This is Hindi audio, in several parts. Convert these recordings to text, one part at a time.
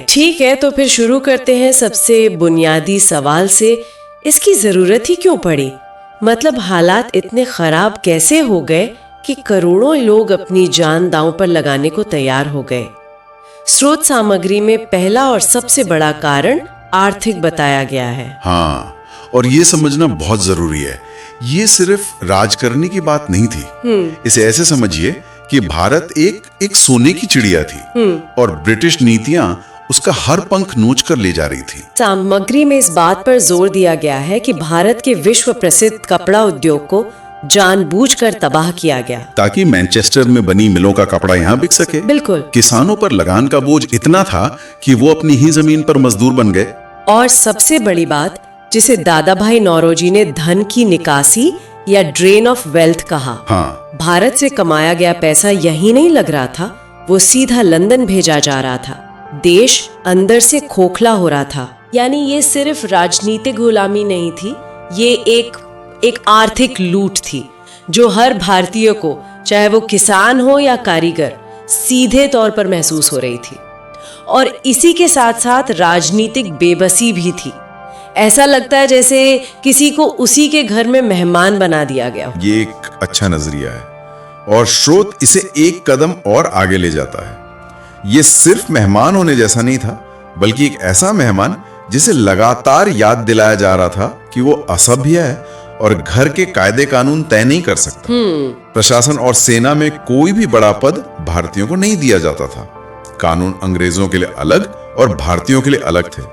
ठीक है, तो फिर शुरू करते हैं सबसे बुनियादी सवाल से। इसकी जरूरत ही क्यों पड़ी? मतलब हालात इतने खराब कैसे हो गए कि करोड़ों लोग अपनी जान दांव पर लगाने को तैयार हो गए? स्रोत सामग्री में पहला और सबसे बड़ा कारण आर्थिक बताया गया है। हाँ, और ये समझना बहुत जरूरी है, ये सिर्फ राजकरनी की बात नहीं थी। इसे ऐसे समझिए कि भारत एक सोने की चिड़िया थी और ब्रिटिश नीतियां उसका हर पंख नोच कर ले जा रही थी। सामग्री में इस बात पर जोर दिया गया है कि भारत के विश्व प्रसिद्ध कपड़ा उद्योग को जानबूझकर तबाह किया गया ताकि मैनचेस्टर में बनी मिलों का कपड़ा यहाँ बिक सके। बिल्कुल। किसानों पर लगान का बोझ इतना था कि वो अपनी ही जमीन पर मजदूर बन गए। और सबसे बड़ी बात, जिसे दादा भाई नौरोजी ने धन की निकासी या ड्रेन ऑफ वेल्थ कहा। हाँ, भारत से कमाया गया पैसा यहीं नहीं लग रहा था, वो सीधा लंदन भेजा जा रहा था। देश अंदर से खोखला हो रहा था। यानी ये सिर्फ राजनीतिक गुलामी नहीं थी, ये एक आर्थिक लूट थी जो हर भारतीय को, चाहे वो किसान हो या कारीगर, सीधे तौर पर महसूस हो रही थी। और इसी के साथ साथ राजनीतिक बेबसी भी थी। ऐसा लगता है जैसे किसी को उसी के घर में मेहमान बना दिया गया। ये एक अच्छा नजरिया है और स्रोत इसे एक कदम और आगे ले जाता है। ये सिर्फ मेहमान होने जैसा नहीं था, बल्कि एक ऐसा मेहमान जिसे लगातार याद दिलाया जा रहा था कि वो असभ्य है और घर के कायदे कानून तय नहीं कर सकता। प्रशासन और सेना में कोई भी बड़ा पद भारतीयों को नहीं दिया जाता था। कानून अंग्रेजों के लिए अलग और भारतीयों के लिए अलग थे।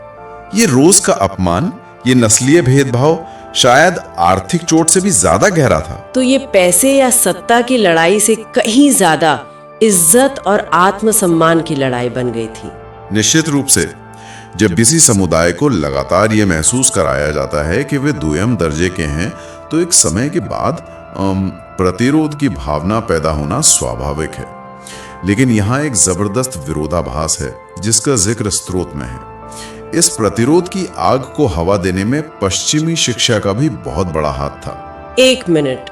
ये रोज का अपमान, ये नस्लीय भेदभाव शायद आर्थिक चोट से भी ज्यादा गहरा था। तो ये पैसे या सत्ता की लड़ाई से कहीं ज्यादा इज्जत और आत्मसम्मान की लड़ाई बन गई थी। निश्चित रूप से जब किसी समुदाय को लगातार ये महसूस कराया जाता है कि वे दुयम दर्जे के हैं, तो एक समय के बाद प्रतिरोध की भावना पैदा होना स्वाभाविक है। लेकिन यहाँ एक जबरदस्त विरोधाभास है जिसका जिक्र स्रोत में है। इस प्रतिरोध की आग को हवा देने में पश्चिमी शिक्षा का भी बहुत बड़ा हाथ था। एक मिनट,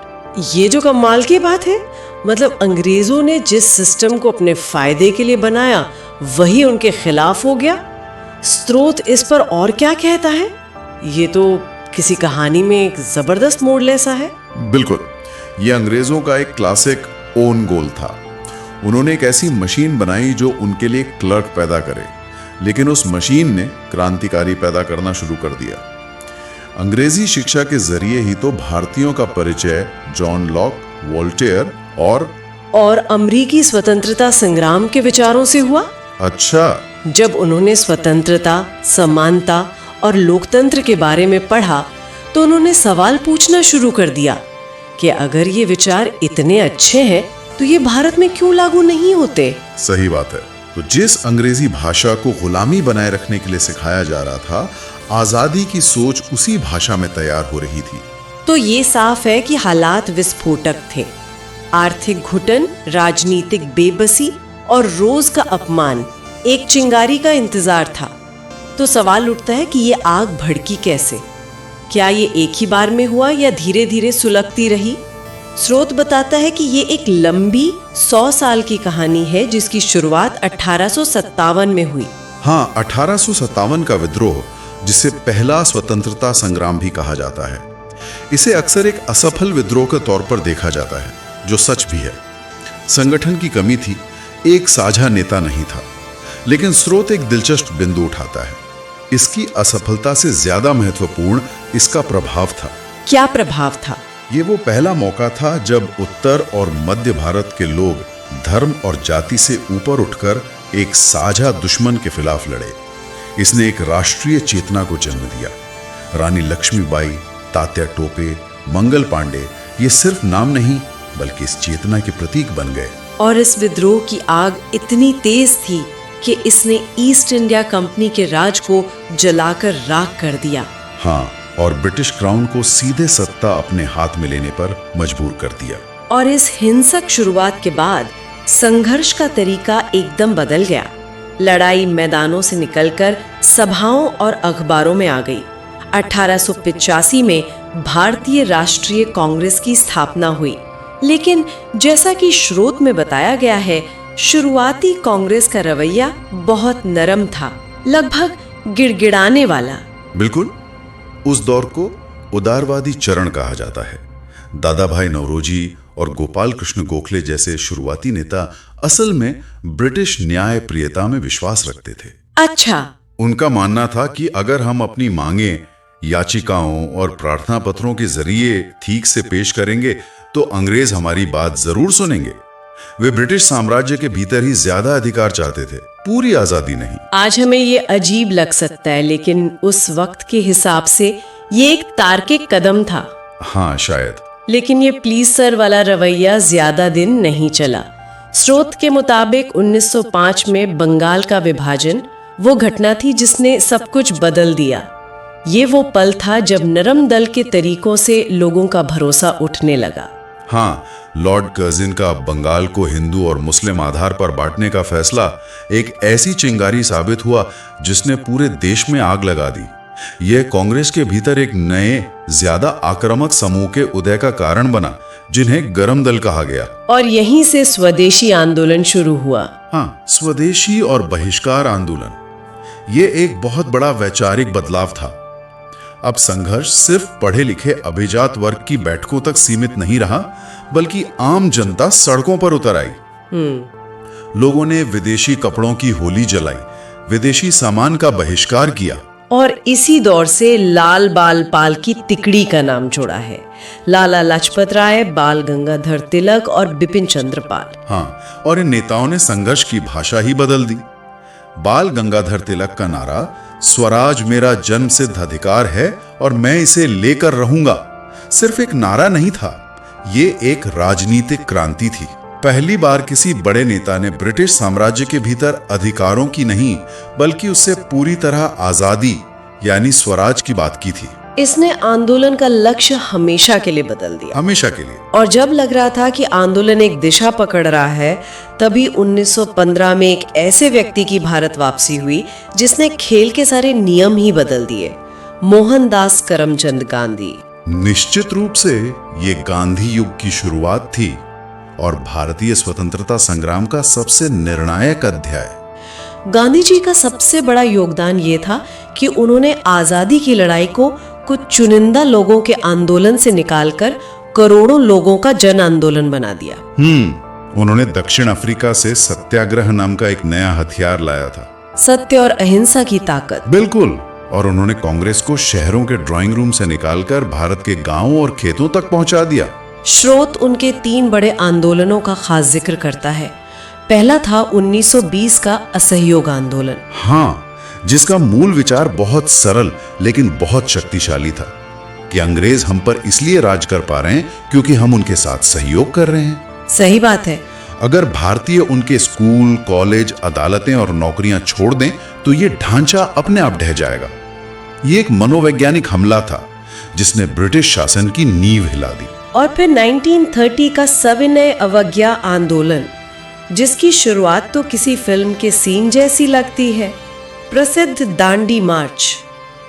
ये जो कमाल की बात है, मतलब अंग्रेजों ने जिस सिस्टम को अपने फायदे के लिए बनाया वही उनके खिलाफ हो गया। स्रोत इस पर और क्या कहता है? ये तो किसी कहानी में एक जबरदस्त मोड़ जैसा है। बिल्कुल, ये अंग्रेजों का एक क्लासिक ओन गोल था। उन्होंने एक ऐसी मशीन बनाई जो उनके लिए क्लर्क पैदा करे, लेकिन उस मशीन ने क्रांतिकारी पैदा करना शुरू कर दिया। अंग्रेजी शिक्षा के जरिए ही तो भारतीयों का परिचय जॉन लॉक, वोल्टेयर और अमेरिकी स्वतंत्रता संग्राम के विचारों से हुआ। अच्छा, जब उन्होंने स्वतंत्रता, समानता और लोकतंत्र के बारे में पढ़ा तो उन्होंने सवाल पूछना शुरू कर दिया कि अगर ये विचार इतने अच्छे हैं तो ये भारत में क्यों लागू नहीं होते? सही बात है। तो जिस अंग्रेजी भाषा को गुलामी बनाए रखने के लिए सिखाया जा रहा था, आजादी की सोच उसी भाषा में तैयार हो रही थी। तो ये साफ है कि हालात विस्फोटक थे। आर्थिक घुटन, राजनीतिक बेबसी और रोज का अपमान एक चिंगारी का इंतजार था। तो सवाल उठता है कि ये आग भड़की कैसे? क्या ये एक ही बार में हुआ या धीरे धीरे सुलगती रही? स्रोत बताता है कि ये एक लंबी 100 साल की कहानी है जिसकी शुरुआत 1857 में हुई। हाँ, 1857 का विद्रोह, जिसे पहला स्वतंत्रता संग्राम भी कहा जाता है, इसे अक्सर एक असफल विद्रोह के तौर पर देखा जाता है, जो सच भी है। संगठन की कमी थी, एक साझा नेता नहीं था। लेकिन स्रोत एक दिलचस्प बिंदु उठाता है। इसकी असफलता से ज्यादा महत्वपूर्ण इसका प्रभाव था। क्या प्रभाव था? ये वो पहला मौका था जब उत्तर और मध्य भारत के लोग धर्म और जाति से ऊपर उठकर एक साझा दुश्मन के खिलाफ लड़े। इसने एक राष्ट्रीय चेतना को जन्म दिया। रानी लक्ष्मीबाई, तात्या टोपे, मंगल पांडे, ये सिर्फ नाम नहीं बल्कि इस चेतना के प्रतीक बन गए। और इस विद्रोह की आग इतनी तेज थी कि इसने ईस्ट इंडिया कंपनी के राज को जलाकर राख कर दिया। हाँ, और ब्रिटिश क्राउन को सीधे सत्ता अपने हाथ में लेने पर मजबूर कर दिया। और इस हिंसक शुरुआत के बाद संघर्ष का तरीका एकदम बदल गया। लड़ाई मैदानों से निकलकर सभाओं और अखबारों में आ गई। 1885 में भारतीय राष्ट्रीय कांग्रेस की स्थापना हुई। लेकिन जैसा कि स्रोत में बताया गया है, शुरुआती कांग्रेस का रवैया बहुत नरम था। लगभग गिड़गिड़ाने वाला। बिल्कुल, उस दौर को उदारवादी चरण कहा जाता है। दादा भाई नौरोजी और गोपाल कृष्ण गोखले जैसे शुरुआती नेता असल में ब्रिटिश न्याय प्रियता में विश्वास रखते थे। अच्छा। उनका मानना था कि अगर हम अपनी मांगे याचिकाओं और प्रार्थना पत्रों के जरिए ठीक से पेश करेंगे तो अंग्रेज हमारी बात जरूर सुनेंगे। वे ब्रिटिश साम्राज्य के भीतर ही ज्यादा अधिकार चाहते थे, पूरी आजादी नहीं। आज हमें ये अजीब लग सकता है, लेकिन उस वक्त के हिसाब से ये एक तार्किक कदम था। हाँ, शायद। लेकिन ये प्लीज सर वाला रवैया ज्यादा दिन नहीं चला। स्रोत के मुताबिक 1905 में बंगाल का विभाजन वो घटना थी जिसने सब कुछ बदल दिया। ये वो पल था जब नरम दल के तरीकों से लोगों का भरोसा उठने लगा। हाँ, लॉर्ड कर्जिन का बंगाल को हिंदू और मुस्लिम आधार पर बांटने का फैसला एक ऐसी चिंगारी साबित हुआ जिसने पूरे देश में आग लगा दी। यह कांग्रेस के भीतर एक नए, ज्यादा आक्रामक समूह के उदय का कारण बना, जिन्हें गरम दल कहा गया। और यहीं से स्वदेशी आंदोलन शुरू हुआ। हाँ, स्वदेशी और बहिष्कार आंदोलन, ये एक बहुत बड़ा वैचारिक बदलाव था। अब संघर्ष सिर्फ पढ़े लिखे अभिजात वर्ग की बैठकों तक सीमित नहीं रहा, बल्कि आम जनता सड़कों पर उतर आई। लोगों ने विदेशी कपड़ों की होली जलाई, विदेशी सामान का बहिष्कार किया। और इसी दौर से लाल बाल पाल की तिकड़ी का नाम जुड़ा है। लाला लाजपत राय, बाल गंगाधर तिलक और बिपिन चंद्र पाल। हाँ, और इन नेताओं ने संघर्ष की भाषा ही बदल दी। बाल गंगाधर तिलक का नारा स्वराज मेरा जन्म सिद्ध अधिकार है और मैं इसे लेकर रहूंगा सिर्फ एक नारा नहीं था, ये एक राजनीतिक क्रांति थी। पहली बार किसी बड़े नेता ने ब्रिटिश साम्राज्य के भीतर अधिकारों की नहीं बल्कि उससे पूरी तरह आजादी यानी स्वराज की बात की थी। इसने आंदोलन का लक्ष्य हमेशा के लिए बदल दिया, हमेशा के लिए। और जब लग रहा था कि आंदोलन एक दिशा पकड़ रहा है, तभी 1915 में एक ऐसे व्यक्ति की भारत वापसी हुई जिसने खेल के सारे नियम ही बदल दिए। मोहनदास करमचंद गांधी। निश्चित रूप से ये गांधी युग की शुरुआत थी और भारतीय स्वतंत्रता संग्राम का सबसे निर्णायक अध्याय। गांधी जी का सबसे बड़ा योगदान ये था कि उन्होंने आजादी की लड़ाई को कुछ चुनिंदा लोगों के आंदोलन से निकालकर करोड़ों लोगों का जन आंदोलन बना दिया। उन्होंने दक्षिण अफ्रीका से सत्याग्रह नाम का एक नया हथियार लाया था, सत्य और अहिंसा की ताकत। बिल्कुल। और उन्होंने कांग्रेस को शहरों के ड्राइंग रूम से निकालकर भारत के गांवों और खेतों तक पहुंचा दिया। स्रोत उनके 3 बड़े आंदोलनों का खास जिक्र करता है। पहला था 1920 का असहयोग आंदोलन। हाँ, जिसका मूल विचार बहुत सरल लेकिन बहुत शक्तिशाली था कि अंग्रेज हम पर इसलिए राज कर पा रहे हैं क्योंकि हम उनके साथ सहयोग कर रहे हैं। सही बात है। अगर भारतीय उनके स्कूल, कॉलेज, अदालतें और नौकरियां छोड़ दें तो ये ढांचा अपने आप ढह जाएगा। ये एक मनोवैज्ञानिक हमला था जिसने ब्रिटिश शासन की नींव हिला दी। और फिर 1930 का सविनय अवज्ञा आंदोलन, जिसकी शुरुआत तो किसी फिल्म के सीन जैसी लगती है। प्रसिद्ध दांडी मार्च,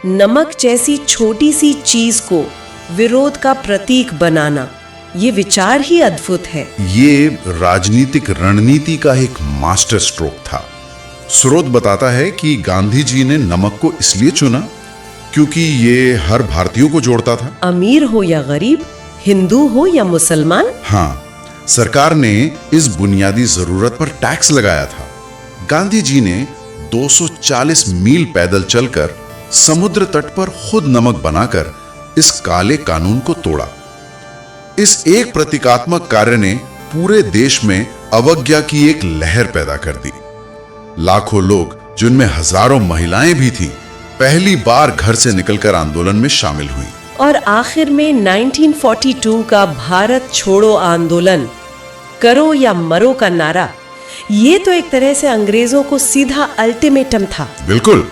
नमक जैसी छोटी सी चीज को विरोध का प्रतीक बनाना, ये विचार ही अद्भुत है। ये राजनीतिक रणनीति का एक मास्टर स्ट्रोक था। स्रोत बताता है कि गांधी जी ने नमक को इसलिए चुना क्योंकि ये हर भारतीयों को जोड़ता था, अमीर हो या गरीब, हिंदू हो या मुसलमान। हाँ, सरकार ने इस बुनियादी जरूरत पर टैक्स लगाया था। गांधी जी ने 240 मील पैदल चलकर समुद्र तट पर खुद नमक बनाकर इस काले कानून को तोड़ा। इस एक प्रतीकात्मक कार्य ने पूरे देश में अवज्ञा की एक लहर पैदा कर दी। लाखों लोग, जिनमें हजारों महिलाएं भी थीं, पहली बार घर से निकलकर आंदोलन में शामिल हुई। और आखिर में 1942 का भारत छोड़ो आंदोलन, करो या मरो का नारा, ये तो एक तरह से अंग्रेजों को सीधा अल्टीमेटम था। बिल्कुल।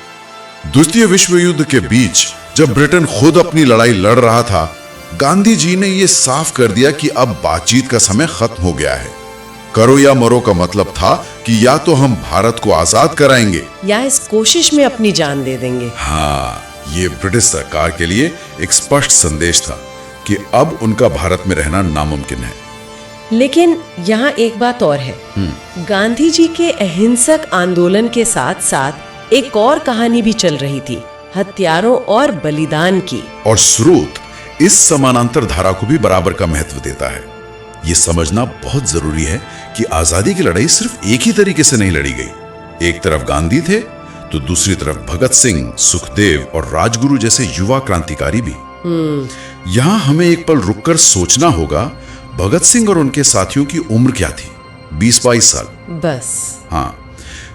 द्वितीय विश्व युद्ध के बीच जब ब्रिटेन खुद अपनी लड़ाई लड़ रहा था, गांधी जी ने यह साफ कर दिया कि अब बातचीत का समय खत्म हो गया है। करो या मरो का मतलब था कि या तो हम भारत को आजाद कराएंगे या इस कोशिश में अपनी जान दे देंगे। हाँ, ये ब्रिटिश सरकार के लिए एक स्पष्ट संदेश था कि अब उनका भारत में रहना नामुमकिन है। लेकिन यहाँ एक बात और है। गांधी जी के अहिंसक आंदोलन के साथ साथ एक और कहानी भी चल रही थी, हत्यारों और बलिदान की। और स्रोत इस समानांतर धारा को भी बराबर का महत्व देता है। ये समझना बहुत जरूरी है कि आजादी की लड़ाई सिर्फ एक ही तरीके से नहीं लड़ी गई। एक तरफ गांधी थे तो दूसरी तरफ भगत सिंह, सुखदेव और राजगुरु जैसे युवा क्रांतिकारी भी। यहां हमें एक पल रुककर सोचना होगा, भगत सिंह और उनके साथियों की उम्र क्या थी? 20-22 साल बस। हाँ,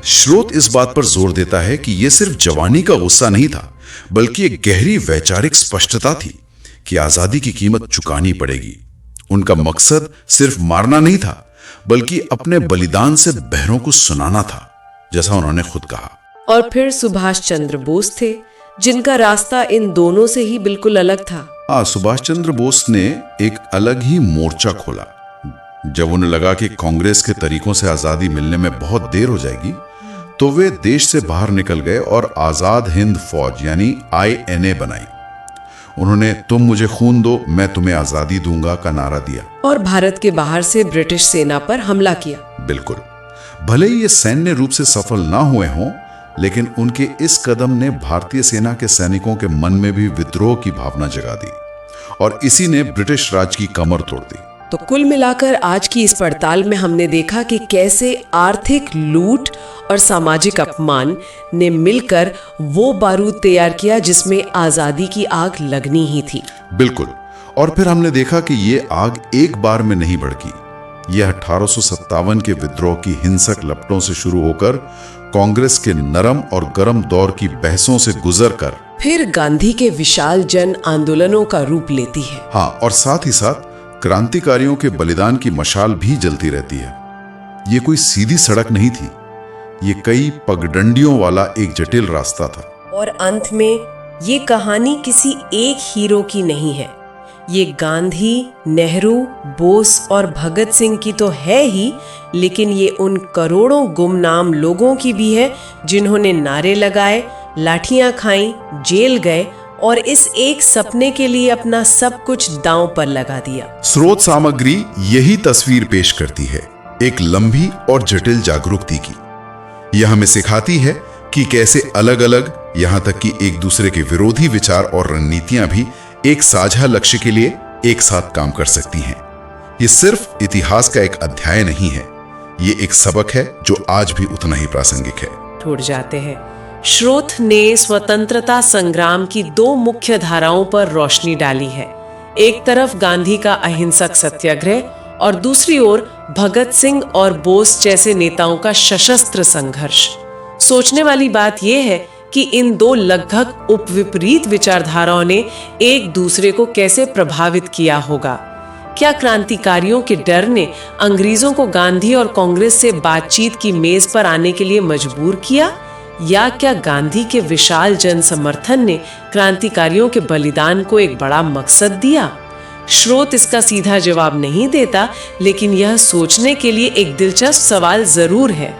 स्रोत इस बात पर जोर देता है कि यह सिर्फ जवानी का गुस्सा नहीं था, बल्कि एक गहरी वैचारिक स्पष्टता थी कि आजादी की कीमत चुकानी पड़ेगी। उनका मकसद सिर्फ मारना नहीं था, बल्कि अपने बलिदान से बहरों को सुनाना था, जैसा उन्होंने खुद कहा। और फिर सुभाष चंद्र बोस थे, जिनका रास्ता इन दोनों से ही बिल्कुल अलग था। सुभाष चंद्र बोस ने एक अलग ही मोर्चा खोला। जब उन्हें लगा कि कांग्रेस के तरीकों से आजादी मिलने में बहुत देर हो जाएगी, तो वे देश से बाहर निकल गए और आजाद हिंद फौज यानी INA बनाई। उन्होंने तुम मुझे खून दो, मैं तुम्हें आजादी दूंगा का नारा दिया और भारत के बाहर से ब्रिटिश सेना पर हमला किया। बिल्कुल। भले ही ये सैन्य रूप से सफल ना हुए हों, लेकिन उनके इस कदम ने भारतीय सेना के सैनिकों के मन में भी विद्रोह की भावना जगा दी और इसी ने ब्रिटिश राज की कमर तोड़ दी। तो कुल मिलाकर आज की इस पड़ताल में हमने देखा कि कैसे आर्थिक लूट और सामाजिक अपमान ने मिलकर वो बारूद तैयार किया जिसमें आजादी की आग लगनी ही थी। बिल्कुल। और फिर हमने देखा कि ये आग एक बार में नहीं भड़की। यह 1857 के विद्रोह की हिंसक लपटों से शुरू होकर कांग्रेस के नरम और गर्म दौर की बहसों से गुजरकर फिर गांधी के विशाल जन आंदोलनों का रूप लेती है। हाँ, और साथ ही साथ क्रांतिकारियों के बलिदान की मशाल भी जलती रहती है। ये कोई सीधी सड़क नहीं थी, ये कई पगडंडियों वाला एक जटिल रास्ता था। और अंत में ये कहानी किसी एक हीरो की नहीं है, ये गांधी, नेहरू, बोस और भगत सिंह की तो है ही, लेकिन ये उन करोड़ों गुमनाम लोगों की भी है जिन्होंने नारे लगाए, लाठियां खाई, जेल गए और इस एक सपने के लिए अपना सब कुछ दांव पर लगा दिया। स्रोत सामग्री यही तस्वीर पेश करती है, एक लंबी और जटिल जागरूकता की। यह हमें सिखाती है कि कैसे अलग अलग, यहां तक कि एक दूसरे के विरोधी विचार और रणनीतियां भी एक साझा लक्ष्य के लिए एक साथ काम कर सकती हैं। ये सिर्फ इतिहास का एक अध्याय नहीं है, ये एक सबक है जो आज भी उतना ही प्रासंगिक है। टूट जाते हैं। स्रोत ने स्वतंत्रता संग्राम की दो मुख्य धाराओं पर रोशनी डाली है। एक तरफ गांधी का अहिंसक सत्याग्रह और दूसरी ओर भगत सिंह और बोस जैसे नेताओं का सशस्त्र संघर्ष। सोचने वाली बात यह है कि इन दो लगभग उपविपरीत विचारधाराओं ने एक दूसरे को कैसे प्रभावित किया होगा। क्या क्रांतिकारियों के डर ने अंग्रेजों को गांधी और कांग्रेस से बातचीत की मेज पर आने के लिए मजबूर किया, या क्या गांधी के विशाल जन समर्थन ने क्रांतिकारियों के बलिदान को एक बड़ा मकसद दिया? स्रोत इसका सीधा जवाब नहीं देता, लेकिन यह सोचने के लिए एक दिलचस्प सवाल जरूर है।